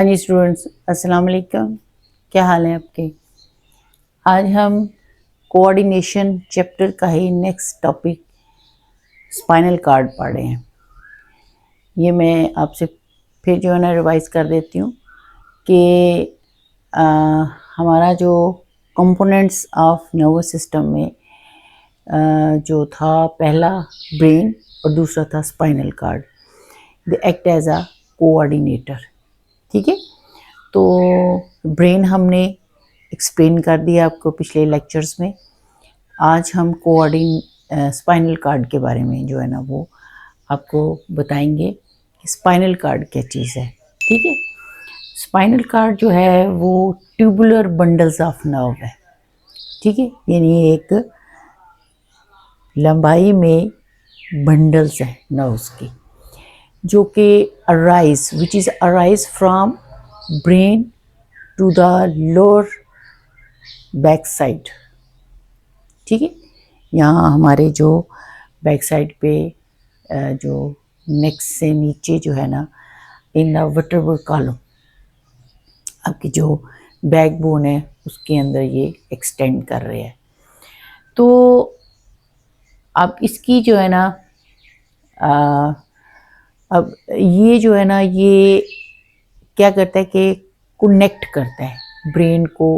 जी students, अस्सलाम वालेकुम। क्या हाल है आपके? आज हम कोऑर्डिनेशन चैप्टर का ही नेक्स्ट टॉपिक स्पाइनल कार्ड पढ़ रहे हैं। ये मैं आपसे फिर जो है ना रिवाइज कर देती हूँ कि हमारा जो कंपोनेंट्स ऑफ नर्वस सिस्टम में जो था पहला ब्रेन और दूसरा था spinal cord. They act as a coordinator. ठीक है, तो ब्रेन हमने एक्सप्लेन कर दिया आपको पिछले लेक्चर्स में। आज हम स्पाइनल कार्ड के बारे में जो है ना वो आपको बताएंगे कि स्पाइनल कार्ड क्या चीज़ है। ठीक है, स्पाइनल कार्ड जो है वो ट्यूबुलर बंडल्स ऑफ नर्व है। ठीक है, यानी एक लंबाई में बंडल्स है नर्व्स की, जो कि arise from brain to the lower back side. ठीक है, यहाँ हमारे जो बैक साइड पे जो नेक से नीचे जो है ना इन द वर्टेब्रल कॉलम आपकी जो बैकबोन है उसके अंदर ये एक्सटेंड कर रहे हैं। तो अब इसकी जो है ना अब ये जो है ना ये क्या करता है कि कनेक्ट करता है ब्रेन को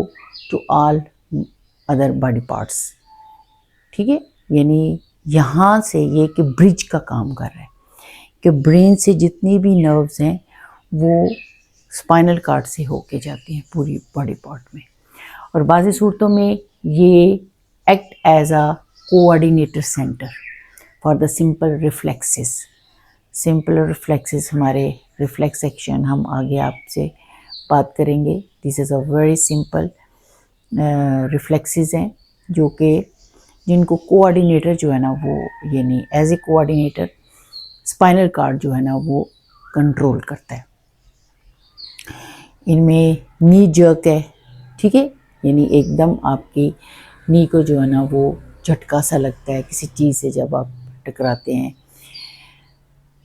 to all other body parts. ठीक है, यानी यहाँ से ये कि ब्रिज का काम कर रहा है कि ब्रेन से जितनी भी नर्व्स हैं वो स्पाइनल कार्ड से होके जाती हैं पूरी बॉडी पार्ट में। और बाज़ी सूरतों में ये act as a coordinator centre for the simple reflexes. Simple reflexes हमारे रिफ्लेक्स एक्शन हम आगे आपसे बात करेंगे। This is a very simple reflexes हैं जो कि जिनको कोऑर्डिनेटर जो है ना वो यानी as a coordinator spinal cord जो है ना वो कंट्रोल करता है। इनमें नी जर्क है। ठीक है, यानी एकदम आपकी नी को जो है ना वो झटका सा लगता है किसी चीज़ से जब आप टकराते हैं,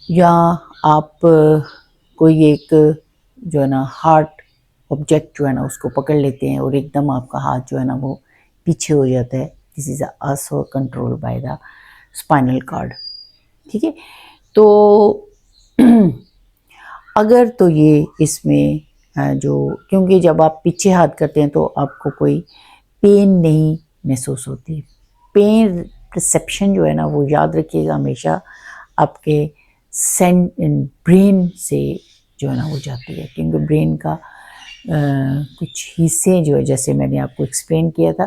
या आप कोई एक जो है ना हार्ड ऑब्जेक्ट जो है ना उसको पकड़ लेते हैं और एकदम आपका हाथ जो है ना वो पीछे हो जाता है। This is also control by the spinal cord. ठीक है, तो अगर तो ये इसमें जो क्योंकि जब आप पीछे हाथ करते हैं तो आपको कोई पेन नहीं महसूस होती। पेन परसेप्शन जो है ना वो याद रखिएगा हमेशा आपके ब्रेन से जो है ना वो जाती है, क्योंकि ब्रेन का कुछ हिस्से जो है जैसे मैंने आपको एक्सप्लेन किया था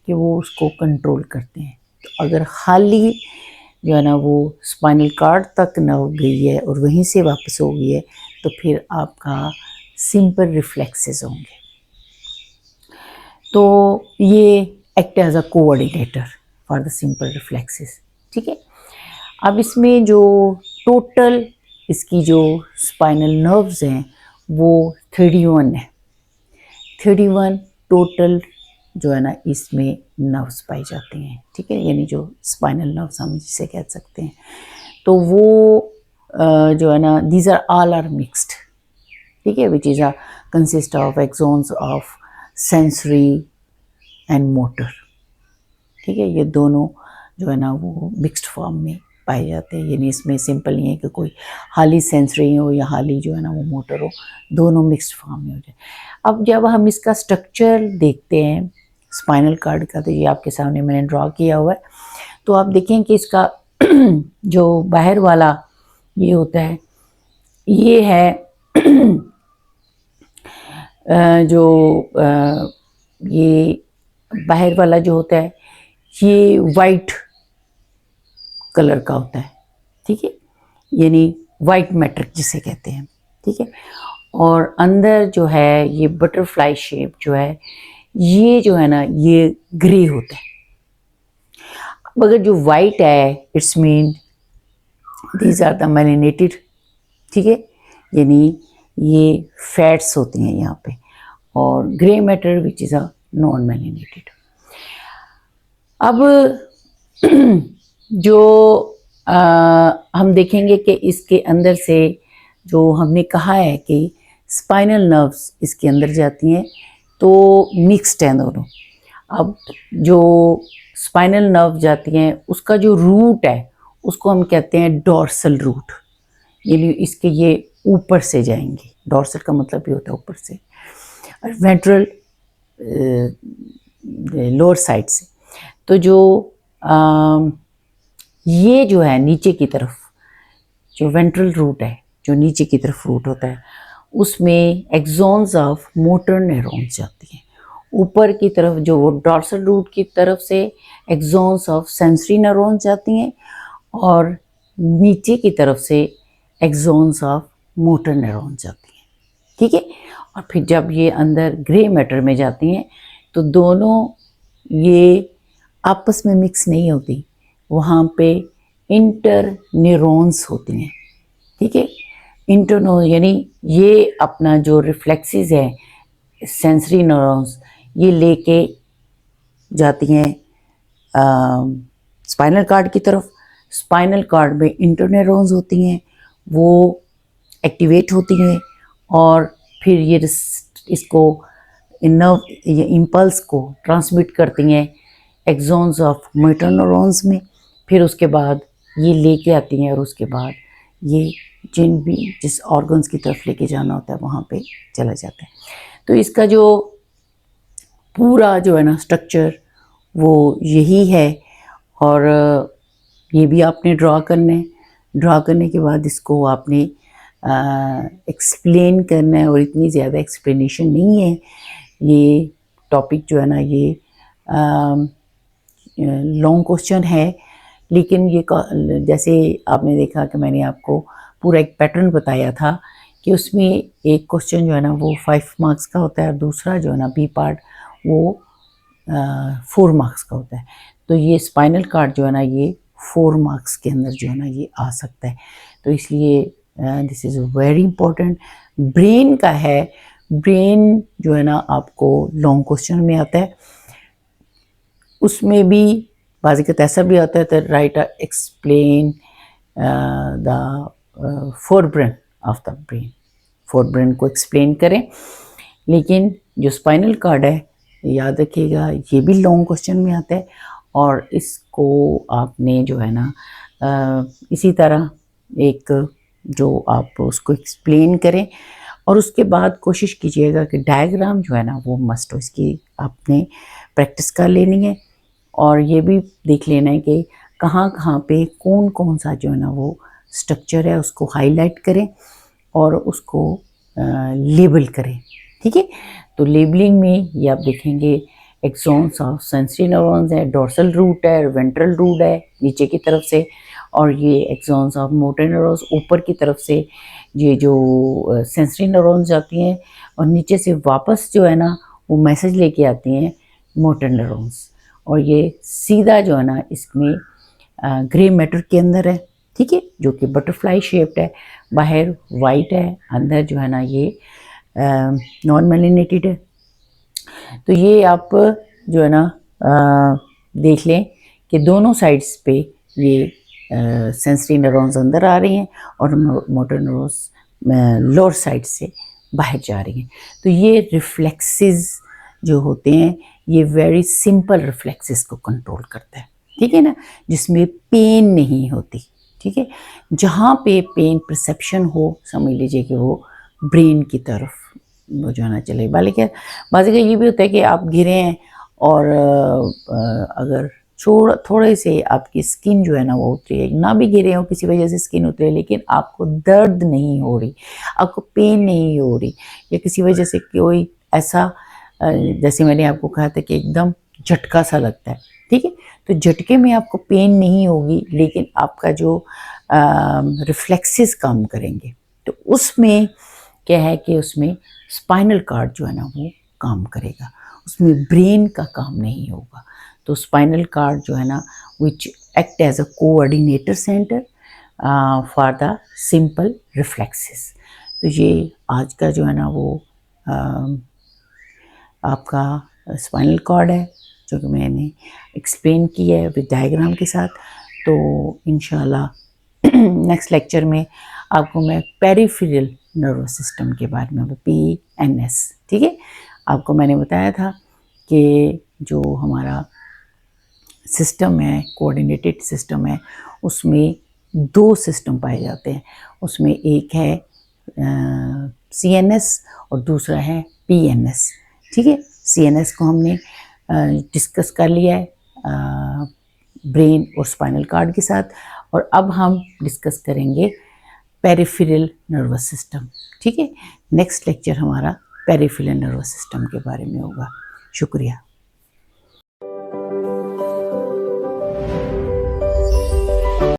कि वो उसको कंट्रोल करते हैं। तो अगर खाली जो है ना वो स्पाइनल कार्ड तक नर्व गई है और वहीं से वापस हो गई है तो फिर आपका सिंपल रिफ्लेक्सेस होंगे। तो ये act as a coordinator for the simple reflexes. ठीक है, अब इसमें जो टोटल इसकी जो स्पाइनल नर्व्स हैं वो 31 है। 31 टोटल जो है ना इसमें नर्व्स पाई जाती हैं। ठीक है, यानी जो स्पाइनल नर्व्स हम जिसे कह सकते हैं, तो वो जो है ना दीज आर मिक्स्ड। ठीक है, which is a consist of axons of sensory and motor. ठीक है, ये दोनों जो है ना वो मिक्स्ड फॉर्म में पाए जाते हैं, यानी इसमें सिंपल नहीं है कि कोई हाली सेंसरी हो या हाली जो है ना वो मोटर हो, दोनों मिक्स्ड फॉर्म में हो जाए। अब जब हम इसका स्ट्रक्चर देखते हैं स्पाइनल कार्ड का, तो ये आपके सामने मैंने ड्रॉ किया हुआ है। तो आप देखें कि इसका जो बाहर वाला ये होता है ये है जो ये बाहर वाला जो होता है ये वाइट कलर का होता है। ठीक है, यानी वाइट मैटर जिसे कहते हैं। ठीक है, और अंदर जो है ये बटरफ्लाई शेप जो है ये जो है ना ये ग्रे होता है। अब अगर जो वाइट है it's mean these are the myelinated. ठीक है, यानी ये फैट्स होते हैं यहाँ पे, और grey matter which is a non myelinated. अब जो हम देखेंगे कि इसके अंदर से जो हमने कहा है कि स्पाइनल नर्व्स इसके अंदर जाती हैं, तो मिक्स्ड हैं दोनों। अब जो स्पाइनल नर्व जाती हैं उसका जो रूट है उसको हम कहते हैं डॉर्सल रूट, यानी इसके ये ऊपर से जाएंगे। डॉर्सल का मतलब ये होता है ऊपर से, और वेंट्रल लोअर साइड से। तो जो ये जो है नीचे की तरफ, जो वेंट्रल रूट है, जो नीचे की तरफ रूट होता है, उसमें एक्सॉन्स ऑफ मोटर न्यूरॉन्स जाती हैं। ऊपर की तरफ जो वो डॉर्सल रूट की तरफ से एक्सॉन्स ऑफ सेंसरी न्यूरॉन्स जाती हैं, और नीचे की तरफ से एक्सॉन्स ऑफ मोटर न्यूरॉन्स जाती हैं। ठीक है। और फिर जब ये अंदर ग्रे मैटर में जाती हैं तो दोनों ये आपस में मिक्स नहीं होती, वहाँ पे इंटर न्यूरॉन्स होती हैं। ठीक है। इंटरनो यानी ये अपना जो रिफ्लेक्सेस है, सेंसरी न्यूरॉन्स, ये लेके जाती हैं स्पाइनल कार्ड की तरफ। स्पाइनल कार्ड में इंटर न्यूरॉन्स होती हैं, वो एक्टिवेट होती हैं और फिर ये इसको नर्व ये इम्पल्स को ट्रांसमिट करती हैं एक्सॉन्स ऑफ मोटर न्यूरॉन्स में। फिर उसके बाद ये लेके आती हैं और उसके बाद ये जिस ऑर्गन्स की तरफ लेके जाना होता है वहाँ पे चला जाता है। तो इसका जो पूरा जो है ना स्ट्रक्चर वो यही है, और ये भी आपने ड्रा करने के बाद इसको आपने एक्सप्लेन करना है, और इतनी ज़्यादा एक्सप्लेनेशन नहीं है। ये टॉपिक जो है ना ये लॉन्ग क्वेश्चन है, लेकिन ये जैसे आपने देखा कि मैंने आपको पूरा एक पैटर्न बताया था कि उसमें एक क्वेश्चन जो है ना वो 5 मार्क्स का होता है, और दूसरा जो है ना बी पार्ट वो 4 मार्क्स का होता है। तो ये स्पाइनल कार्ड जो है ना ये 4 मार्क्स के अंदर जो है ना ये आ सकता है। तो इसलिए this is very important. Brain का है, ब्रेन जो है ना आपको लॉन्ग क्वेश्चन में आता है, उसमें भी बाज़ ऐसा भी आता है तो right explain the fore brain of the brain, fore brain को एक्सप्लेन करें। लेकिन जो स्पाइनल कार्ड है याद रखिएगा ये भी लॉन्ग क्वेश्चन में आता है, और इसको आपने जो है ना इसी तरह एक जो आप उसको एक्सप्लेन करें, और उसके बाद कोशिश कीजिएगा कि डायग्राम जो है ना वो मस्ट हो, इसकी आपने प्रैक्टिस कर लेनी है, और ये भी देख लेना है कि कहाँ कहाँ पे कौन कौन सा जो है ना वो स्ट्रक्चर है उसको हाईलाइट करें और उसको लेबल करें। ठीक है। तो लेबलिंग में ये आप देखेंगे एक्सॉन्स ऑफ सेंसरी न्यूरॉन्स है, डॉर्सल रूट है, वेंट्रल रूट है नीचे की तरफ से, और ये एक्सॉन्स ऑफ मोटर न्यूरॉन्स ऊपर की तरफ से ये जो सेंसरी न्यूरॉन्स जाती हैं, और नीचे से वापस जो है ना वो मैसेज लेके आती हैं मोटर न्यूरॉन्स, और ये सीधा जो है ना इसमें ग्रे मैटर के अंदर है। ठीक है। जो कि बटरफ्लाई शेप्ड है, बाहर वाइट है, अंदर जो है ना ये नॉन मेलिनेटेड है। तो ये आप जो है ना देख लें कि दोनों साइड्स पे ये सेंसरी न्यूरॉन्स अंदर आ रही हैं और मोटर न्यूरॉन्स लोअर साइड से बाहर जा रही हैं। तो ये रिफ्लेक्सेस जो होते हैं ये वेरी सिंपल रिफ्लेक्सेस को कंट्रोल करता है। ठीक है ना, जिसमें पेन नहीं होती। ठीक है। जहाँ पे पेन परसेप्शन हो समझ लीजिए कि वो ब्रेन की तरफ वो जाना चले। बालिका ये भी होता है कि आप गिरे हैं और अगर थोड़े से आपकी स्किन जो है ना वो उतरी है, ना भी गिरे हो किसी वजह से स्किन उतरी है, लेकिन आपको दर्द नहीं हो रही, आपको पेन नहीं हो रही, या किसी वजह से कोई ऐसा जैसे मैंने आपको कहा था कि एकदम झटका सा लगता है। ठीक है। तो झटके में आपको पेन नहीं होगी, लेकिन आपका जो रिफ्लेक्सेस काम करेंगे। तो उसमें क्या है कि उसमें स्पाइनल कार्ड जो है ना वो काम करेगा, उसमें ब्रेन का काम नहीं होगा। तो स्पाइनल कार्ड जो है ना which act as a coordinator centre for the simple reflexes. तो ये आज का जो है ना वो आपका स्पाइनल कॉर्ड है जो कि मैंने एक्सप्लेन किया है विद डायग्राम के साथ। तो इंशाल्लाह नेक्स्ट लेक्चर में आपको मैं पेरिफेरल नर्वस सिस्टम के बारे में, PNS। ठीक है, आपको मैंने बताया था कि जो हमारा सिस्टम है, कोऑर्डिनेटेड सिस्टम है, उसमें 2 सिस्टम पाए जाते हैं। उसमें एक है CNS और दूसरा है PNS। ठीक है, CNS को हमने डिस्कस कर लिया है ब्रेन और स्पाइनल कार्ड के साथ, और अब हम डिस्कस करेंगे पेरिफेरल नर्वस सिस्टम। ठीक है, नेक्स्ट लेक्चर हमारा पेरिफेरल नर्वस सिस्टम के बारे में होगा। शुक्रिया।